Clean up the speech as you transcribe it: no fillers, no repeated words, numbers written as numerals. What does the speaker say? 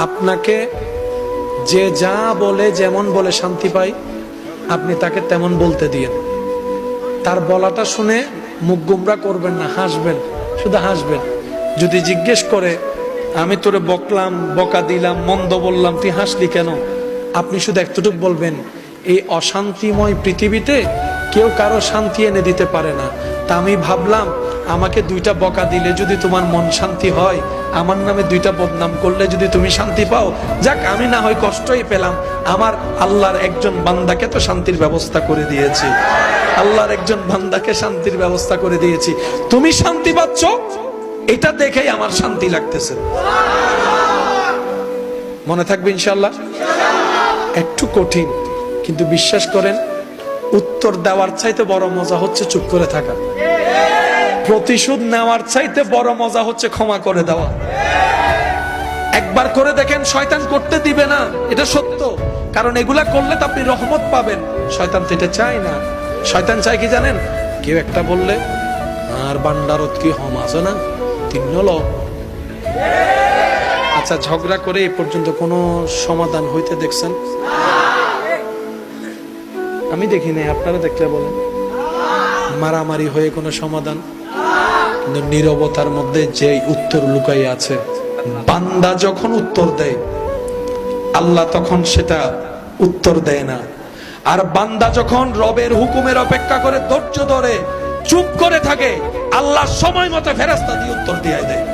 আপনাকে যে যা বলে যেমন বলে শান্তি পাই, আপনি তাকে তেমন বলতে দিয়েন। তার বলাটা শুনে মুখ গুমরা করবেন না, হাসবেন, শুধু হাসবেন। যদি জিজ্ঞেস করে আমি তোরে বকলাম, বকা দিলাম, মন্দ বললাম, তুই হাসলি কেন, আপনি শুধু এতটুকু বলবেন, এই অশান্তিময় পৃথিবীতে কেউ কারো শান্তি এনে দিতে পারে না। তা আমি ভাবলাম আমাকে দুইটা বকা দিলে যদি তোমার মন শান্তি হয়, আমার নামে দুইটা বদনাম করলে যদি তুমি শান্তি পাও, যাক আমি না হয় কষ্টই পেলাম, আমার আল্লাহর একজন বান্দাকে তো শান্তির ব্যবস্থা করে দিয়েছি, আল্লাহর একজন বান্দাকে শান্তির ব্যবস্থা করে দিয়েছি, তুমি শান্তি পাচ্ছ, এটা দেখেই আমার শান্তি লাগতেছে। মনে থাকবে ইনশাআল্লাহ। একটু কঠিন, কিন্তু বিশ্বাস করেন উত্তর দেওয়ার চাইতে বড় মজা হচ্ছে চুপ করে থাকা। প্রতিশোধ নেওয়ার চাইতে বড় মজা হচ্ছে ক্ষমা করে দেওয়া। একবার করে দেখেন, শয়তান করতে দিবে না, এটা সত্য। কারণ এগুলা করলে তো আপনি রহমত পাবেন, শয়তান তো এটা চায় না। শয়তান চায় কি জানেন? কেউ একটা বললে আর বান্দারত কি হম আছে না, তিন ল। আচ্ছা, ঝগড়া করে এই পর্যন্ত কোনো সমাধান হইতে দেখছেন? আমি দেখি নাই, আপনারা দেখলে বলেন। মারামারি হয়ে কোনো সমাধান? কিন্তু নীরবতার মধ্যে যে উত্তর লুকাই আছে, বান্দা যখন উত্তর দেয় আল্লাহ তখন সেটা উত্তর দেয় না। আর বান্দা যখন রবের হুকুমের অপেক্ষা করে ধৈর্য ধরে চুপ করে থাকে, আল্লাহ সময় মতো ফেরেশতা দিয়ে উত্তর দিয়ে দেয়।